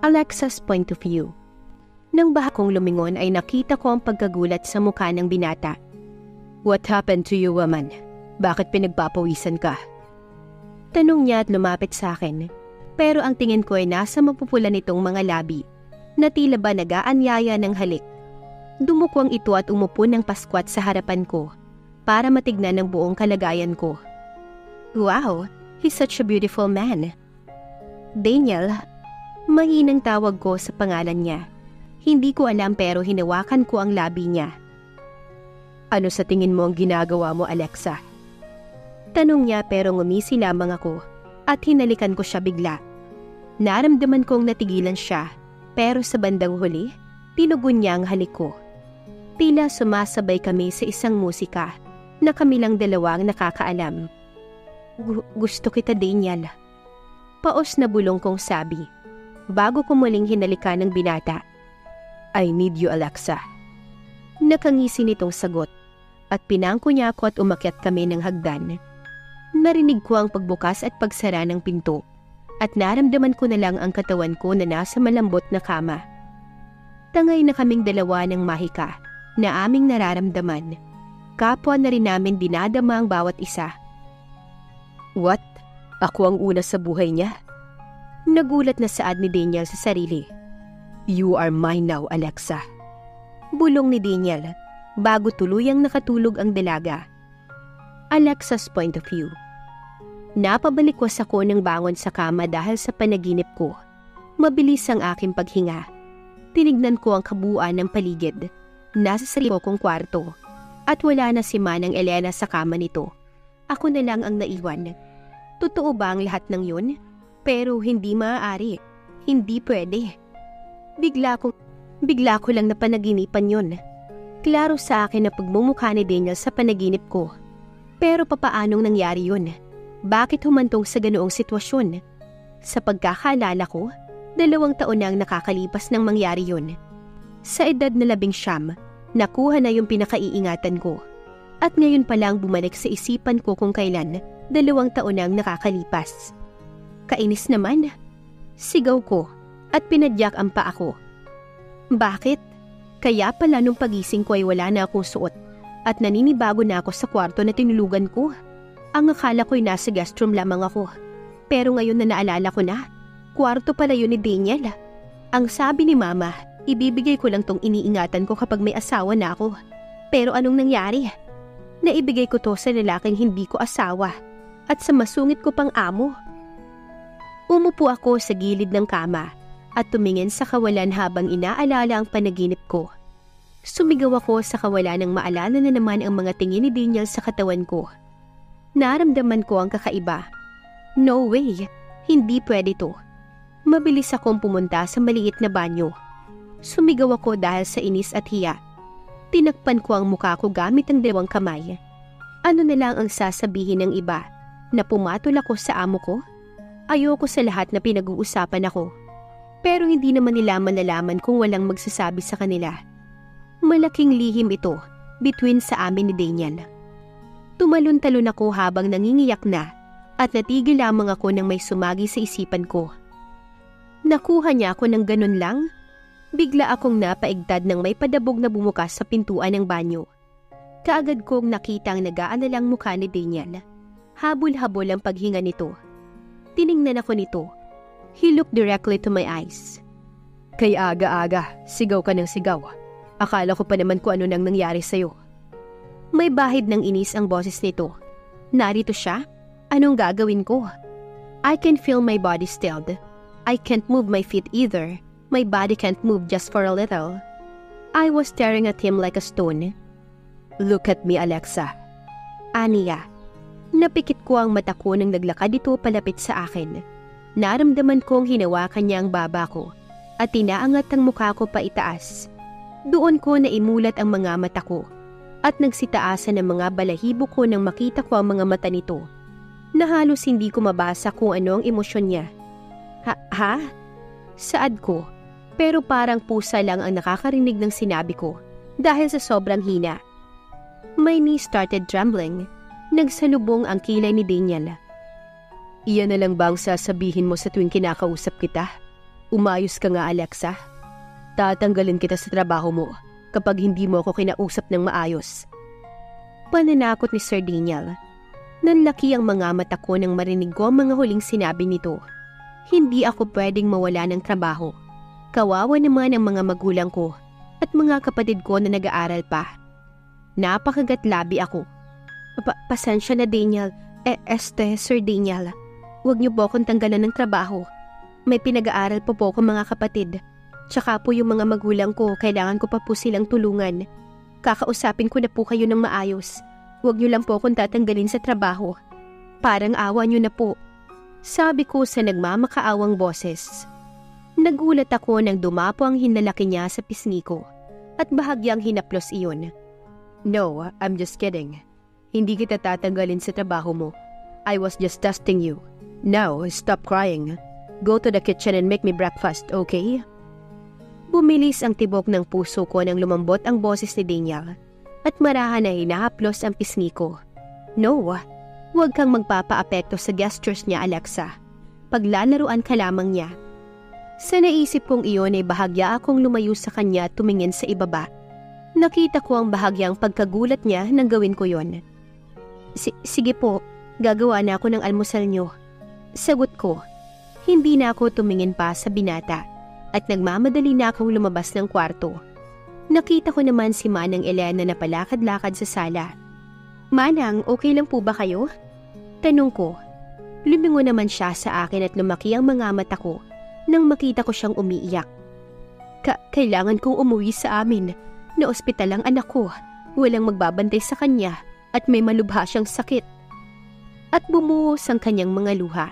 Alexa's point of view. Nang baha kong lumingon ay nakita ko ang pagkagulat sa mukha ng binata. What happened to you, woman? Bakit pinagpapawisan ka? Tanong niya at lumapit sa akin. Pero ang tingin ko ay nasa mapupula nitong mga labi na tila ba nag-aanyaya ng halik. Dumukwang ito at umupo ng paskwat sa harapan ko para matignan ang buong kalagayan ko. Wow, he's such a beautiful man. Daniel, mahinang tawag ko sa pangalan niya. Hindi ko alam pero hinawakan ko ang labi niya. Ano sa tingin mo ang ginagawa mo, Alexa? Tanong niya pero ngumisi lamang ako at hinalikan ko siya bigla. Naramdaman kong natigilan siya pero sa bandang huli, tinugon niya ang halik ko. Tila sumasabay kami sa isang musika na kami lang dalawang nakakaalam. Gusto kita, Daniel. Paos na bulong kong sabi, bago ko muling hinalikan ng binata. I need you, Alexa. Nakangisi nitong sagot at pinangko niya ako at umakyat kami ng hagdan. Narinig ko ang pagbukas at pagsara ng pinto at naramdaman ko na lang ang katawan ko na nasa malambot na kama. Tangay na kaming dalawa ng mahika na aming nararamdaman. Kapwa na rin namin dinadama ang bawat isa. What? Ako ang una sa buhay niya? Nagulat na saad ni Daniel sa sarili. You are mine now, Alexa. Bulong ni Daniel bago tuluyang nakatulog ang dalaga. Alexa's point of view. Napabalikwas ako ng bangon sa kama dahil sa panaginip ko. Mabilis ang aking paghinga. Tinignan ko ang kabuuan ng paligid. Nasa sarili kong kwarto. At wala na si Manang Elena sa kama nito. Ako na lang ang naiwan. Totoo ba ang lahat ng yun? Pero hindi maaari. Hindi pwede. Bigla ko lang napanaginipan yun. Klaro sa akin na pagmumukha ni Daniel sa panaginip ko. Pero papaanong nangyari yun? Bakit humantong sa ganoong sitwasyon? Sa pagkakaalala ko, 2 taon na ang nakakalipas nang mangyari yun. Sa edad na 19, nakuha na yung pinakaiingatan ko. At ngayon pa lang bumalik sa isipan ko kung kailan 2 taon nang nakakalipas. Kainis naman. Sigaw ko at pinadyak ang paa ko. Bakit? Kaya pala nung pagising ko ay wala na akong suot at naninibago na ako sa kwarto na tinulugan ko. Ang akala ko'y nasa guest room lamang ako. Pero ngayon na naalala ko na, kwarto pala yun ni Daniel. Ang sabi ni Mama, ibibigay ko lang tong iniingatan ko kapag may asawa na ako. Pero anong nangyari? Naibigay ko to sa lalaking hindi ko asawa at sa masungit ko pang amo. Umupo ako sa gilid ng kama at tumingin sa kawalan habang inaalala ang panaginip ko. Sumigaw ako sa kawalan nang maalala na naman ang mga tingin ni Daniel sa katawan ko. Naramdaman ko ang kakaiba. No way, hindi pwede to. Mabilis akong pumunta sa maliit na banyo. Sumigaw ako dahil sa inis at hiya. Tinakpan ko ang mukha ko gamit ang 2 kamay. Ano na lang ang sasabihin ng iba? Na pumatol ako sa amo ko? Ayoko sa lahat na pinag-uusapan ako. Pero hindi naman nila malalaman kung walang magsasabi sa kanila. Malaking lihim ito between sa amin ni Daniel. Tumalon-talon ako habang nangingiyak na at natigil lamang ako nang may sumagi sa isipan ko. Nakuha niya ako ng ganun lang? Bigla akong napaigtad nang may padabog na bumukas sa pintuan ng banyo. Kaagad kong nakita ang nag-aanalang mukha ni Daniel. Habol-habol ang paghinga nito. Tiningnan ako nito. He looked directly to my eyes. Kay aga-aga, sigaw ka ng sigaw. Akala ko pa naman kung ano nang nangyari sa'yo. May bahid ng inis ang boses nito. Narito siya? Anong gagawin ko? I can feel my body stilled. I can't move my feet either. My body can't move just for a little. I was staring at him like a stone. Look at me, Alexa. Aniya. Napikit ko ang mata ko nang naglakad ito palapit sa akin. Naramdaman kong hinawakan niya ang baba ko at tinaangat ang mukha ko pa itaas. Doon ko naimulat ang mga mata ko at nagsitaasan ang mga balahibo ko nang makita ko ang mga mata nito na halos hindi ko mabasa kung ano ang emosyon niya. Ha? Saad ko, pero parang pusa lang ang nakakarinig ng sinabi ko dahil sa sobrang hina. My knees started trembling. Nagsalubong ang kilay ni Daniel. Iyan na lang ba ang sasabihin mo sa tuwing kinakausap kita? Umayos ka nga, Alexa. Tatanggalin kita sa trabaho mo kapag hindi mo ako kinausap ng maayos. Pananakot ni Sir Daniel. Nanlaki ang mga mata ko nang marinig ko ang mga huling sinabi nito. Hindi ako pwedeng mawala ng trabaho. Kawawa naman ang mga magulang ko at mga kapatid ko na nag-aaral pa. Napakagatlabi ako. Pasensya na, Daniel. Sir Daniel, huwag niyo po akong tanggalan ng trabaho. May pinag-aaral po ako mga kapatid. Tsaka po yung mga magulang ko, kailangan ko pa po silang tulungan. Kakausapin ko na po kayo ng maayos. Huwag niyo lang po akong tatanggalin sa trabaho. Parang awa niyo na po. Sabi ko sa nagmamakaawang boses. Nagulat ako nang dumapo ang hinlalaki niya sa pisngi ko at bahagyang hinaplos iyon. No, I'm just kidding. Hindi kita tatanggalin sa trabaho mo. I was just testing you. Now, stop crying. Go to the kitchen and make me breakfast, okay? Bumilis ang tibok ng puso ko nang lumambot ang boses ni Daniel at marahan na hinahaplos ang pisngi ko. No, huwag kang magpapaapekto sa gestures niya, Alexa. Paglalaruan ka lamang niya. Sa naisip kong iyon ay bahagya akong lumayo sa kanya at tumingin sa ibaba. Nakita ko ang bahagyang pagkagulat niya nang gawin ko yon. Sige po, gagawa na ako ng almusal niyo. Sagot ko. Hindi na ako tumingin pa sa binata at nagmamadali na akong lumabas ng kwarto. Nakita ko naman si Manang Elena na palakad-lakad sa sala. Manang, okay lang po ba kayo? Tanong ko. Lumingo naman siya sa akin at lumaki ang mga mata ko nang makita ko siyang umiiyak. Kailangan kong umuwi sa amin. Na ospital ang anak ko. Walang magbabantay sa kanya at may malubha siyang sakit. At bumuhos ang kanyang mga luha.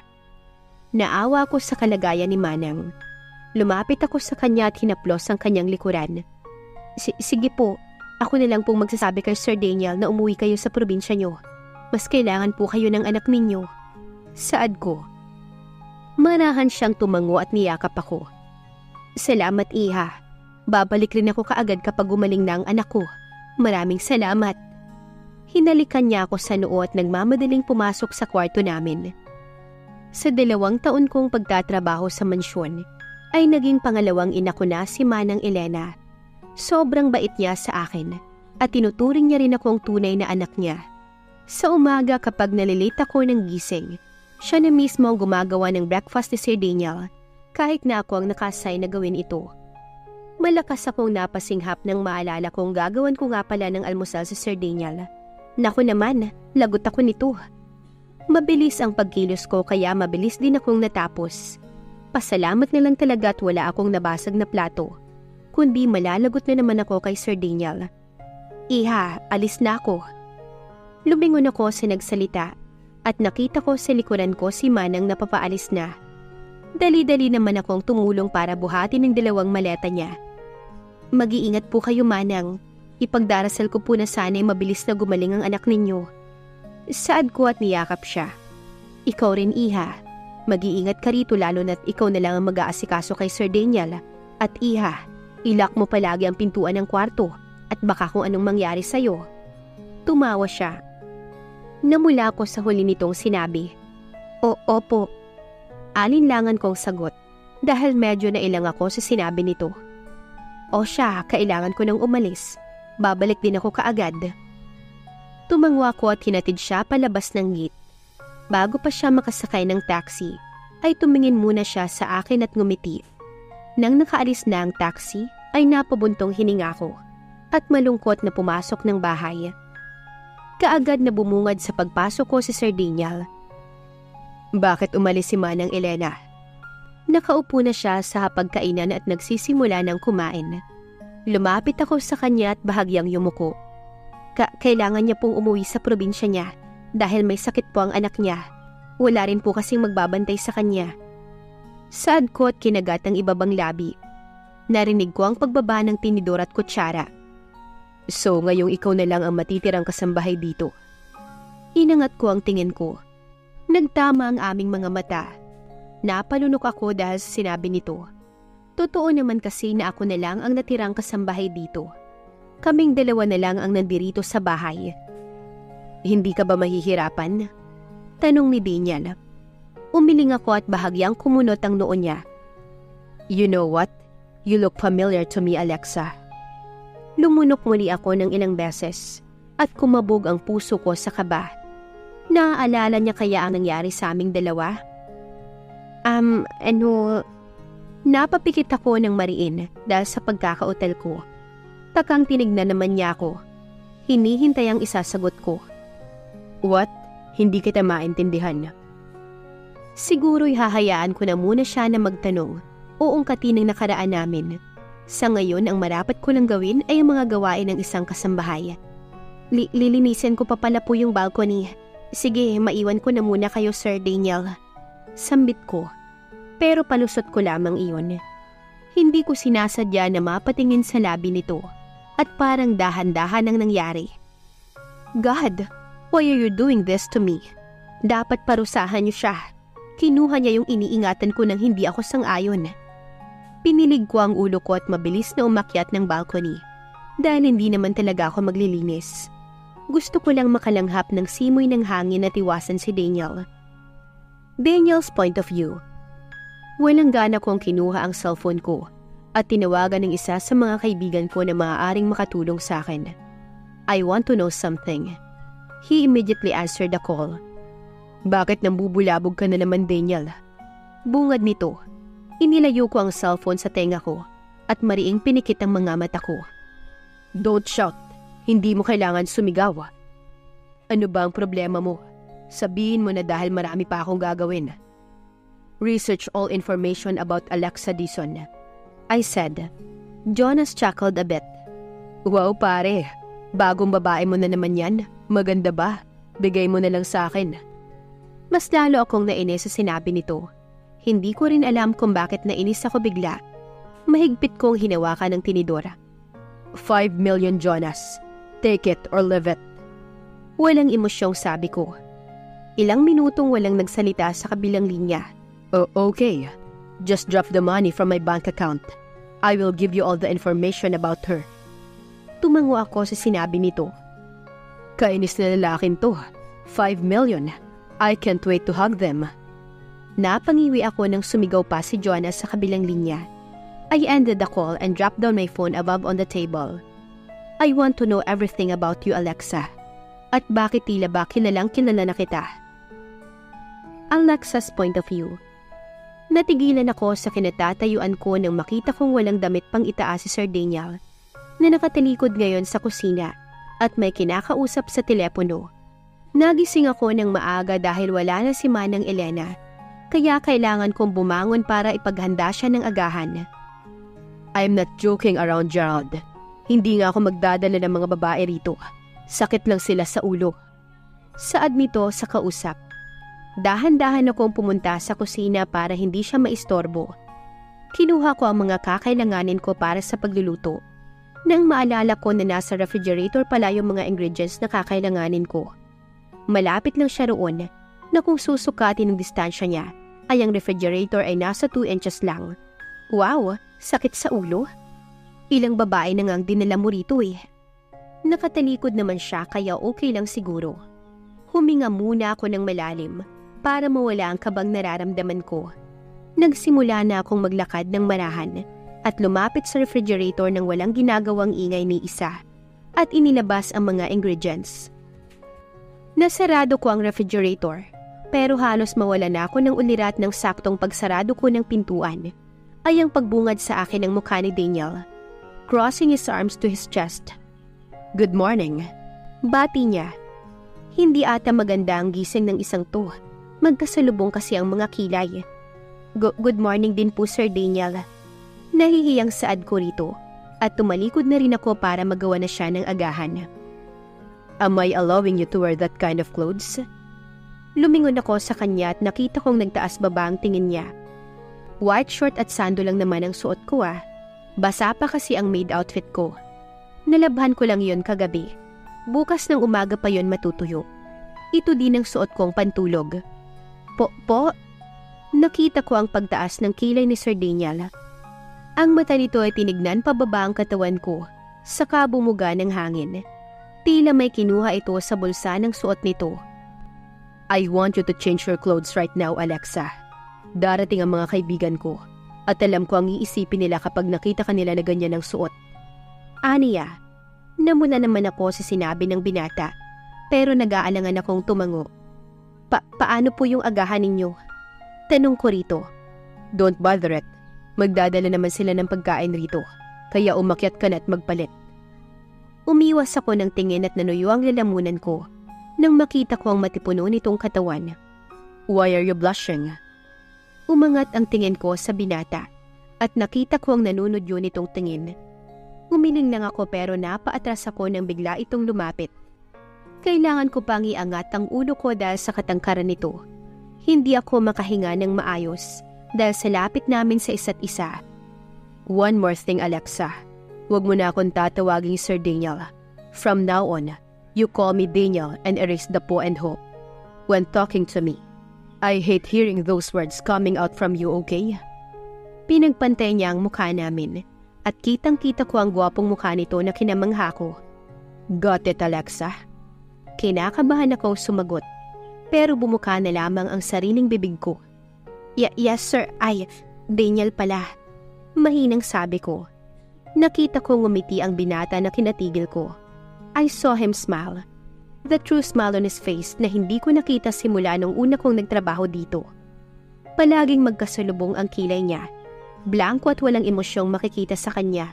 Naawa ko sa kalagayan ni Manang. Lumapit ako sa kanya at hinaplos ang kanyang likuran. Sige po, ako na lang pong magsasabi kay Sir Daniel na umuwi kayo sa probinsya niyo. Mas kailangan po kayo ng anak ninyo. Saad ko. Marahan siyang tumango at niyakap ako. Salamat, Iha. Babalik rin ako kaagad kapag gumaling na ang anak ko. Maraming salamat. Hinalikan niya ako sa noo at nagmamadaling pumasok sa kwarto namin. Sa 2 taon kong pagtatrabaho sa mansyon, ay naging pangalawang ina ko na si Manang Elena. Sobrang bait niya sa akin at tinuturing niya rin akong tunay na anak niya. Sa umaga kapag nalilate ako ng gising, siya na mismo ang gumagawa ng breakfast ni Sir Daniel kahit na ako ang nakasay na gawin ito. Malakas akong napasinghap nang maalala kong gagawan ko nga pala ng almusal sa Sir Daniel. Naku naman, lagot ako nito. Mabilis ang pagkilos ko kaya mabilis din akong natapos. Pasalamat na lang talaga at wala akong nabasag na plato. Kundi malalagot na naman ako kay Sir Daniel. Iha, alis na ako. Lumingon ako sa nagsalita at nakita ko sa likuran ko si Manang na papaalis na. Dali-dali naman akong tumulong para buhatin ang 2 maleta niya. Mag-iingat po kayo, Manang. Ipagdarasal ko po na sana'y mabilis na gumaling ang anak ninyo. Saad ko at niyakap siya. Ikaw rin, Iha. Mag-iingat ka rito lalo na't ikaw na lang ang mag-aasikaso kay Sir Daniel. At Iha, ilak mo palagi ang pintuan ng kwarto at baka kung anong mangyari sa'yo. Tumawa siya. Namula ko sa huli nitong sinabi. Opo. Alinlangan kong sagot dahil medyo nailang ako sa sinabi nito. O siya, kailangan ko nang umalis. Babalik din ako kaagad. Tumango ako at hinatid siya palabas ng gate. Bago pa siya makasakay ng taxi, ay tumingin muna siya sa akin at ngumiti. Nang nakaalis na ang taxi, ay napabuntong hininga ko at malungkot na pumasok ng bahay. Kaagad na bumungad sa pagpasok ko si Sir Daniel. Bakit umalis si Manang Elena? Nakaupo na siya sa hapagkainan at nagsisimula ng kumain. Lumapit ako sa kanya at bahagyang yumuko. Kailangan niya pong umuwi sa probinsya niya dahil may sakit po ang anak niya. Wala rin po kasing magbabantay sa kanya. Saad ko at kinagat ang ibabang labi. Narinig ko ang pagbaba ng tinidor at kutsara. So ngayong ikaw na lang ang matitirang kasambahay dito. Inangat ko ang tingin ko. Nagtama ang aming mga mata. Napalunok ako dahil sa sinabi nito. Totoo naman kasi na ako na lang ang natirang kasambahay dito. Kaming 2 na lang ang nandirito sa bahay. Hindi ka ba mahihirapan? Tanong ni Daniel. Umiling ako at bahagyang kumunot ang noo niya. You know what? You look familiar to me, Alexa. Lumunok muli ako ng ilang beses at kumabog ang puso ko sa kaba. Naaalala niya kaya ang nangyari sa aming dalawa? Napapikit ako ng mariin dahil sa pagkakautal ko. Takang tinignan naman niya ako. Hinihintay ang isasagot ko. What? Hindi kita maintindihan. Siguro'y hahayaan ko na muna siya na magtanong o ungkatin ang nakaraan namin. Sa ngayon, ang marapat ko lang gawin ay ang mga gawain ng isang kasambahay. Lilinisin ko pa pala po yung balcony. Sige, maiwan ko na muna kayo, Sir Daniel. Sambit ko. Pero palusot ko lamang iyon. Hindi ko sinasadya na mapatingin sa labi nito at parang dahan-dahan ang nangyari. God, why are you doing this to me? Dapat parusahan niyo siya. Kinuha niya yung iniingatan ko nang hindi ako sang-ayon. Pinilig ko ang ulo ko at mabilis na umakyat ng balcony dahil hindi naman talaga ako maglilinis. Gusto ko lang makalanghap ng simoy ng hangin at iwasan si Daniel. Daniel's point of view. Walang gana kong kinuha ang cellphone ko at tinawagan ng isa sa mga kaibigan ko na maaaring makatulong sa akin. I want to know something. He immediately answered the call. Bakit nambubulabog ka na naman, Daniel? Bungad nito. Inilayo ko ang cellphone sa tenga ko at mariing pinikit ang mga mata ko. Don't shout. Hindi mo kailangan sumigaw. Ano ba ang problema mo? Sabihin mo na dahil marami pa akong gagawin. Research all information about Alexa Dizon, I said. Jonas chuckled a bit. Wow pare, bagong babae mo na naman yan. Maganda ba? Bigay mo na lang sa akin. Mas lalo akong nainis sa sinabi nito. Hindi ko rin alam kung bakit nainis ako bigla. Mahigpit kong hinawakan ng tinidora. 5 million, Jonas. Take it or leave it. Walang emosyong sabi ko. Ilang minutong walang nagsalita sa kabilang linya. Oh, okay. Just drop the money from my bank account. I will give you all the information about her. Tumango ako sa sinabi nito. Kainis na lalaking to. 5 million. I can't wait to hug them. Napangiwi ako nang sumigaw pa si Jonas sa kabilang linya. I ended the call and dropped down my phone above on the table. I want to know everything about you, Alexa. At bakit tila ba kilalang kilala na kita? Alexa's point of view. Natigilan ako sa kinatatayuan ko nang makita kong walang damit pang itaas si Sir Daniel na nakatalikod ngayon sa kusina at may kinakausap sa telepono. Nagising ako ng maaga dahil wala na si Manang Elena, kaya kailangan kong bumangon para ipaghanda siya ng agahan. I'm not joking around, Gerald. Hindi nga ako magdadala ng mga babae rito. Sakit lang sila sa ulo. Saad nito sa kausap. Dahan-dahan akong pumunta sa kusina para hindi siya maistorbo. Kinuha ko ang mga kakailanganin ko para sa pagluluto. Nang maalala ko na nasa refrigerator pala yung mga ingredients na kakailanganin ko. Malapit lang siya roon na kung susukatin ng distansya niya ay ang refrigerator ay nasa 2 inches lang. Wow, sakit sa ulo? Ilang babae na ngang dinala mo rito eh. Nakatalikod naman siya kaya okay lang siguro. Huminga muna ako ng malalim para mawala ang kabang nararamdaman ko. Nagsimula na akong maglakad ng marahan at lumapit sa refrigerator nang walang ginagawang ingay ni isa at inilabas ang mga ingredients. Nasarado ko ang refrigerator pero halos mawala na ako ng ulirat ng saktong pagsarado ko ng pintuan ay ang pagbungad sa akin ng mukha ni Daniel, crossing his arms to his chest. Good morning. Bati niya. Hindi ata maganda ang gising ng isang to. Magkasalubong kasi ang mga kilay. Good morning din po, Sir Daniel. Nahihiyang saad ko rito at tumalikod na rin ako para magawa na siya ng agahan. Am I allowing you to wear that kind of clothes? Lumingon ako sa kanya at nakita kong nagtaas baba ang tingin niya. White short at sando lang naman ang suot ko ah. Basa pa kasi ang maid outfit ko. Nalabhan ko lang yon kagabi. Bukas ng umaga pa yon matutuyo. Ito din ang suot kong pantulog. Po? Nakita ko ang pagtaas ng kilay ni Sir Daniel. Ang mata nito ay tinignan pababa ang katawan ko, saka bumuga ng hangin. Tila may kinuha ito sa bulsa ng suot nito. I want you to change your clothes right now, Alexa. Darating ang mga kaibigan ko. At alam ko ang iisipin nila kapag nakita kanila na ganyan ang suot. Aniya, namula naman ako sa sinabi ng binata, pero nag-aalangan akong tumango. Paano po yung agahan ninyo? Tanong ko rito. Don't bother it. Magdadala naman sila ng pagkain rito, kaya umakyat ka na at magpalit. Umiwas ako ng tingin at nanuyo ang lalamunan ko nang makita ko ang matipuno nitong katawan. Why are you blushing? Umangat ang tingin ko sa binata at nakita ko ang nanunod yun itong tingin. Umiling lang ako pero napaatras ako nang bigla itong lumapit. Kailangan ko pang iangat ang ulo ko dahil sa katangkaran nito. Hindi ako makahinga ng maayos dahil sa lapit namin sa isa't isa. One more thing, Alexa. Huwag mo na akong tatawaging Sir Daniel. From now on, you call me Daniel and erase the po and hope. When talking to me, I hate hearing those words coming out from you, okay? Pinagpantay niya ang mukha namin at kitang-kita ko ang gwapong mukha nito na kinamangha ko. Got it, Alexa? Kinakabahan akong sumagot, pero bumuka na lamang ang sariling bibig ko. Yes, sir. Ay, Daniel pala. Mahinang sabi ko. Nakita ko ngumiti ang binata na kinatigil ko. I saw him smile. The true smile on his face na hindi ko nakita simula nung una kong nagtrabaho dito. Palaging magkasalubong ang kilay niya. Blanco at walang emosyong makikita sa kanya.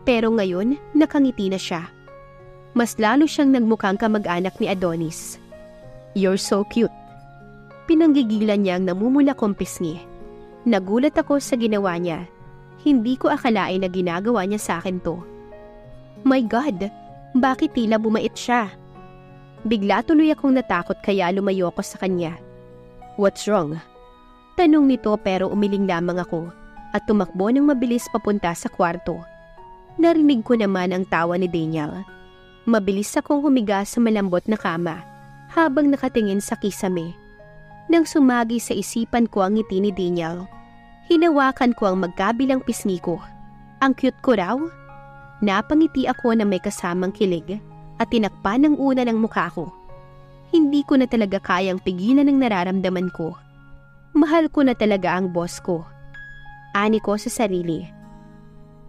Pero ngayon, nakangiti na siya. Mas lalo siyang nagmukhang kamag-anak ni Adonis. You're so cute. Pinanggigilan niya ang namumula kong pisngi. Nagulat ako sa ginawa niya. Hindi ko akalain na ginagawa niya sa akin to. My God, bakit tila bumait siya? Bigla tuloy akong natakot kaya lumayo ako sa kanya. What's wrong? Tanong nito pero umiling lamang ako at tumakbo ng mabilis papunta sa kwarto. Narinig ko naman ang tawa ni Daniel. Mabilis akong humiga sa malambot na kama habang nakatingin sa kisame. Nang sumagi sa isipan ko ang ngiti ni Daniel, hinawakan ko ang magkabilang pisngi ko. Ang cute ko raw? Napangiti ako na may kasamang kilig at tinakpan ng una ng mukha ko. Hindi ko na talaga kayang pigilan ang nararamdaman ko. Mahal ko na talaga ang boss ko. Ani ko sa sarili.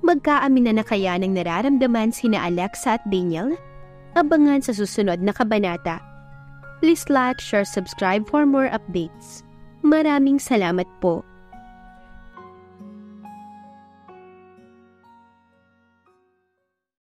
Magkaamin na kaya ng nararamdaman sina Alexa at Daniel? Abangan sa susunod na kabanata. Please like, share, subscribe for more updates. Maraming salamat po.